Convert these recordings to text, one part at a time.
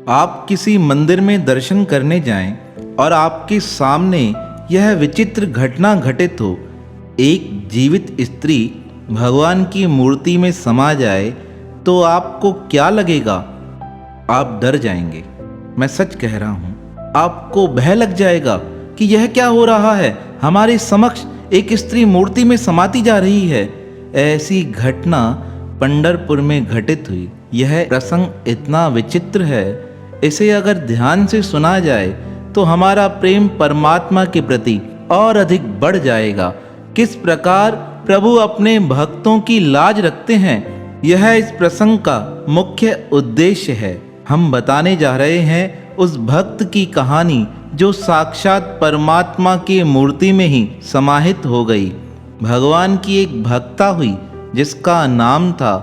आप किसी मंदिर में दर्शन करने जाएं और आपके सामने यह विचित्र घटना घटित हो, एक जीवित स्त्री भगवान की मूर्ति में समा जाए, तो आपको क्या लगेगा? आप डर जाएंगे। मैं सच कह रहा हूँ, आपको भय लग जाएगा कि यह क्या हो रहा है। हमारे समक्ष एक स्त्री मूर्ति में समाती जा रही है। ऐसी घटना पंढरपुर में घटित हुई। यह प्रसंग इतना विचित्र है, इसे अगर ध्यान से सुना जाए तो हमारा प्रेम परमात्मा के प्रति और अधिक बढ़ जाएगा। किस प्रकार प्रभु अपने भक्तों की लाज रखते हैं, यह इस प्रसंग का मुख्य उद्देश्य है। हम बताने जा रहे हैं उस भक्त की कहानी जो साक्षात परमात्मा की मूर्ति में ही समाहित हो गई। भगवान की एक भक्ता हुई जिसका नाम था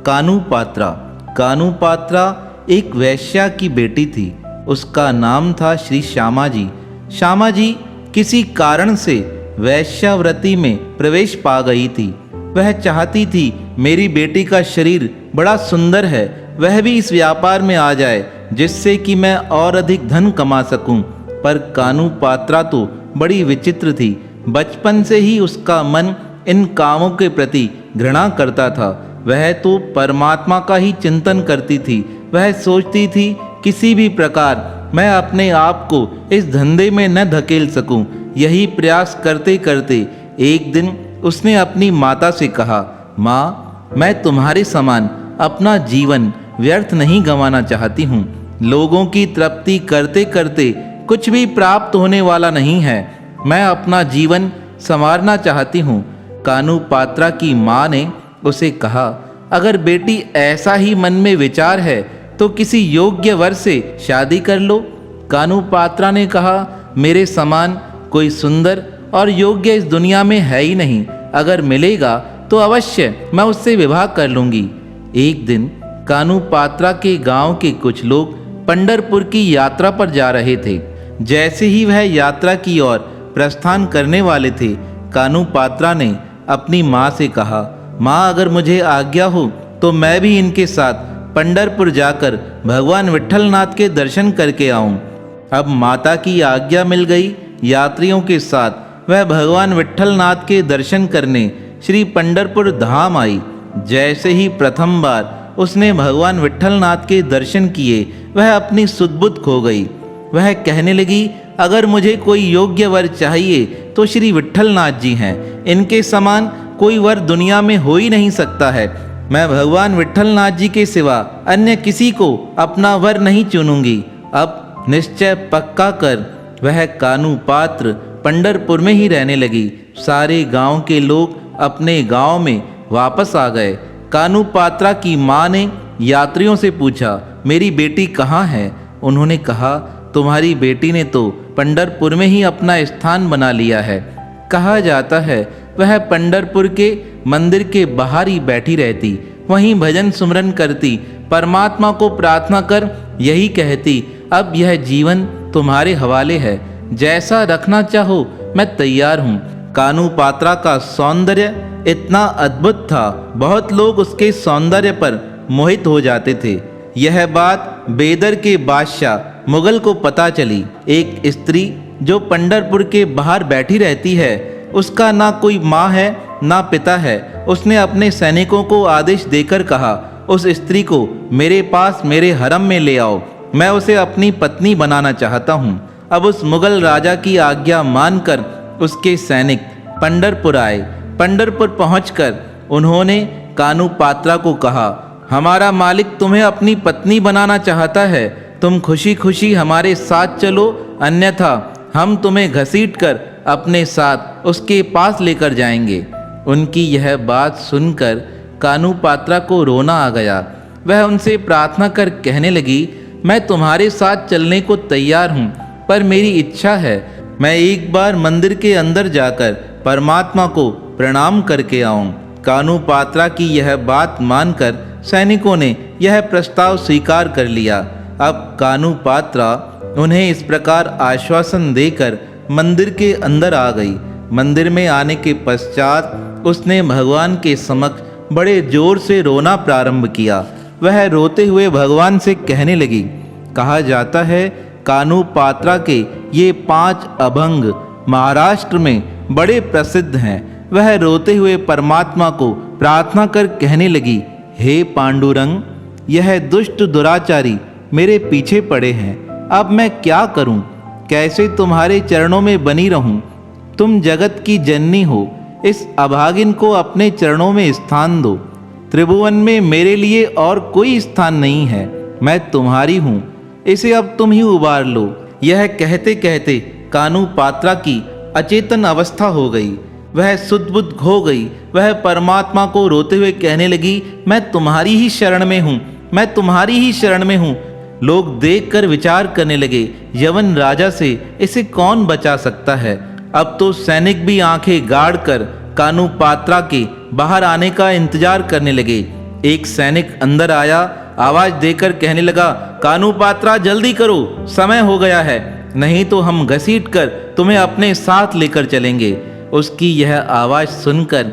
कानू पात्रा। कानू पात्रा एक वैश्या की बेटी थी। उसका नाम था श्री श्यामा जी। श्यामा जी किसी कारण से वैश्यावृत्ति में प्रवेश पा गई थी। वह चाहती थी मेरी बेटी का शरीर बड़ा सुंदर है, वह भी इस व्यापार में आ जाए जिससे कि मैं और अधिक धन कमा सकूं। पर कानू पात्रा तो बड़ी विचित्र थी। बचपन से ही उसका मन इन कामों के प्रति घृणा करता था। वह तो परमात्मा का ही चिंतन करती थी। वह सोचती थी किसी भी प्रकार मैं अपने आप को इस धंधे में न धकेल सकूं। यही प्रयास करते करते एक दिन उसने अपनी माता से कहा, माँ, मैं तुम्हारे समान अपना जीवन व्यर्थ नहीं गंवाना चाहती हूँ। लोगों की तृप्ति करते करते कुछ भी प्राप्त होने वाला नहीं है। मैं अपना जीवन संवारना चाहती हूँ। कानू पात्रा की माँ ने उसे कहा, अगर बेटी ऐसा ही मन में विचार है तो किसी योग्य वर से शादी कर लो। कानू पात्रा ने कहा, मेरे समान कोई सुंदर और योग्य इस दुनिया में है ही नहीं। अगर मिलेगा तो अवश्य मैं उससे विवाह कर लूंगी। एक दिन कानू पात्रा के गांव के कुछ लोग पंढरपुर की यात्रा पर जा रहे थे। जैसे ही वह यात्रा की ओर प्रस्थान करने वाले थे, कानू पात्रा ने अपनी माँ से कहा, माँ, अगर मुझे आज्ञा हो तो मैं भी इनके साथ पंढरपुर जाकर भगवान विट्ठलनाथ के दर्शन करके आऊं। अब माता की आज्ञा मिल गई। यात्रियों के साथ वह भगवान विट्ठलनाथ के दर्शन करने श्री पंढरपुर धाम आई। जैसे ही प्रथम बार उसने भगवान विट्ठलनाथ के दर्शन किए, वह अपनी सुध-बुध खो गई। वह कहने लगी, अगर मुझे कोई योग्य वर चाहिए तो श्री विट्ठलनाथ जी हैं। इनके समान कोई वर दुनिया में हो ही नहीं सकता है। मैं भगवान विट्ठलनाथ जी के सिवा अन्य किसी को अपना वर नहीं चुनूंगी। अब निश्चय पक्का कर वह कानू पात्र पंढरपुर में ही रहने लगी। सारे गांव के लोग अपने गांव में वापस आ गए। कानू पात्रा की माँ ने यात्रियों से पूछा, मेरी बेटी कहाँ है? उन्होंने कहा, तुम्हारी बेटी ने तो पंढरपुर में ही अपना स्थान बना लिया है। कहा जाता है वह पंढरपुर के मंदिर के बाहर ही बैठी रहती, वहीं भजन सुमरन करती, परमात्मा को प्रार्थना कर यही कहती, अब यह जीवन तुम्हारे हवाले है, जैसा रखना चाहो मैं तैयार हूँ। कानू पात्रा का सौंदर्य इतना अद्भुत था, बहुत लोग उसके सौंदर्य पर मोहित हो जाते थे। यह बात बेदर के बादशाह मुगल को पता चली। एक स्त्री जो पंढरपुर के बाहर बैठी रहती है, उसका ना कोई माँ है ना पिता है। उसने अपने सैनिकों को आदेश देकर कहा, उस स्त्री को मेरे पास मेरे हरम में ले आओ, मैं उसे अपनी पत्नी बनाना चाहता हूँ। अब उस मुगल राजा की आज्ञा मानकर उसके सैनिक पंढरपुर आए। पंढरपुर पहुंचकर उन्होंने कानू पात्रा को कहा, हमारा मालिक तुम्हें अपनी पत्नी बनाना चाहता है, तुम खुशी खुशी हमारे साथ चलो, अन्यथा हम तुम्हें घसीट कर अपने साथ उसके पास लेकर जाएंगे। उनकी यह बात सुनकर कानू पात्रा को रोना आ गया। वह उनसे प्रार्थना कर कहने लगी, मैं तुम्हारे साथ चलने को तैयार हूँ, पर मेरी इच्छा है मैं एक बार मंदिर के अंदर जाकर परमात्मा को प्रणाम करके आऊँ। कानू पात्रा की यह बात मानकर सैनिकों ने यह प्रस्ताव स्वीकार कर लिया। अब कानू पात्रा उन्हें इस प्रकार आश्वासन देकर मंदिर के अंदर आ गई। मंदिर में आने के पश्चात उसने भगवान के समक्ष बड़े जोर से रोना प्रारंभ किया। वह रोते हुए भगवान से कहने लगी, कहा जाता है कान्हू पात्रा के ये 5 अभंग महाराष्ट्र में बड़े प्रसिद्ध हैं। वह रोते हुए परमात्मा को प्रार्थना कर कहने लगी, हे पांडुरंग, यह दुष्ट दुराचारी मेरे पीछे पड़े हैं। अब मैं क्या करूं? कैसे तुम्हारे चरणों में बनी रहूं? तुम जगत की जननी हो, इस अभागिन को अपने चरणों में स्थान दो। त्रिभुवन में मेरे लिए और कोई स्थान नहीं है, मैं तुम्हारी हूँ, इसे अब तुम ही उबार लो। यह कहते कहते कान्हू पात्रा की अचेतन अवस्था हो गई। वह सुध-बुध खो गई। वह परमात्मा को रोते हुए कहने लगी, मैं तुम्हारी ही शरण में हूँ, मैं तुम्हारी ही शरण में हूँ। लोग देखकर विचार करने लगे, यवन राजा से इसे कौन बचा सकता है? अब तो सैनिक भी आंखें गाड़ कर कान्हू पात्रा के बाहर आने का इंतजार करने लगे। एक सैनिक अंदर आया, आवाज देकर कहने लगा, कान्हू पात्रा जल्दी करो, समय हो गया है, नहीं तो हम घसीट कर तुम्हें अपने साथ लेकर चलेंगे। उसकी यह आवाज सुनकर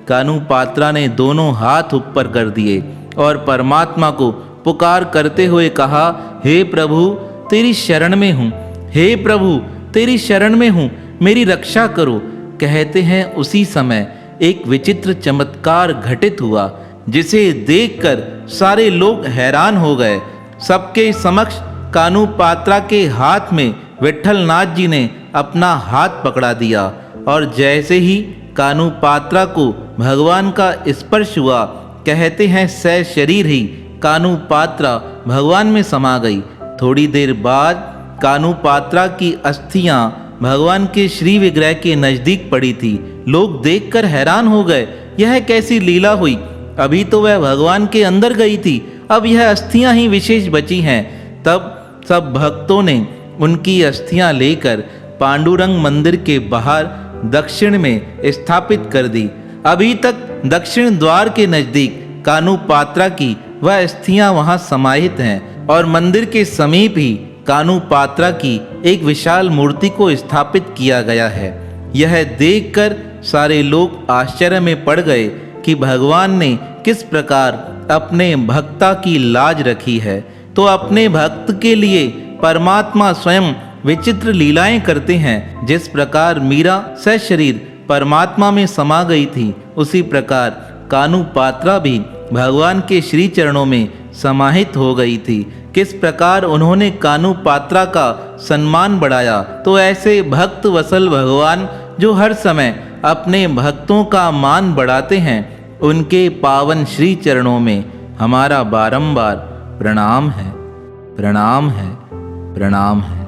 कान्हू पात्रा ने दोनों हाथ ऊपर कर दिए और परमात्मा को पुकार करते हुए कहा, हे प्रभु तेरी शरण में हूँ, हे प्रभु तेरी शरण में हूँ, मेरी रक्षा करो। कहते हैं उसी समय एक विचित्र चमत्कार घटित हुआ, जिसे देखकर सारे लोग हैरान हो गए। सबके समक्ष कान्हू पात्रा के हाथ में विट्ठलनाथ जी ने अपना हाथ पकड़ा दिया और जैसे ही कान्हू पात्रा को भगवान का स्पर्श हुआ, कहते हैं सह शरीर ही कान्हू पात्रा भगवान में समा गई। थोड़ी देर बाद कान्हू पात्रा की अस्थियां भगवान के श्री विग्रह के नजदीक पड़ी थी। लोग देखकर हैरान हो गए, यह कैसी लीला हुई? अभी तो वह भगवान के अंदर गई थी, अब यह अस्थियां ही विशेष बची हैं। तब सब भक्तों ने उनकी अस्थियां लेकर पांडुरंग मंदिर के बाहर दक्षिण में स्थापित कर दी। अभी तक दक्षिण द्वार के नजदीक कान्हू पात्रा की वह अस्थियां वहां समाहित हैं और मंदिर के समीप ही कान्हू पात्रा की एक विशाल मूर्ति को स्थापित किया गया है। यह देखकर सारे लोग आश्चर्य में पड़ गए कि भगवान ने किस प्रकार अपने भक्ता की लाज रखी है। तो अपने भक्त के लिए परमात्मा स्वयं विचित्र लीलाएं करते हैं। जिस प्रकार मीरा सशरीर परमात्मा में समा गई थी, उसी प्रकार कान्हू पात्रा भी भगवान के श्री चरणों में समाहित हो गई थी। किस प्रकार उन्होंने कान्हू पात्रा का सम्मान बढ़ाया। तो ऐसे भक्त वसल भगवान जो हर समय अपने भक्तों का मान बढ़ाते हैं, उनके पावन श्री चरणों में हमारा बारंबार प्रणाम है, प्रणाम है, प्रणाम है।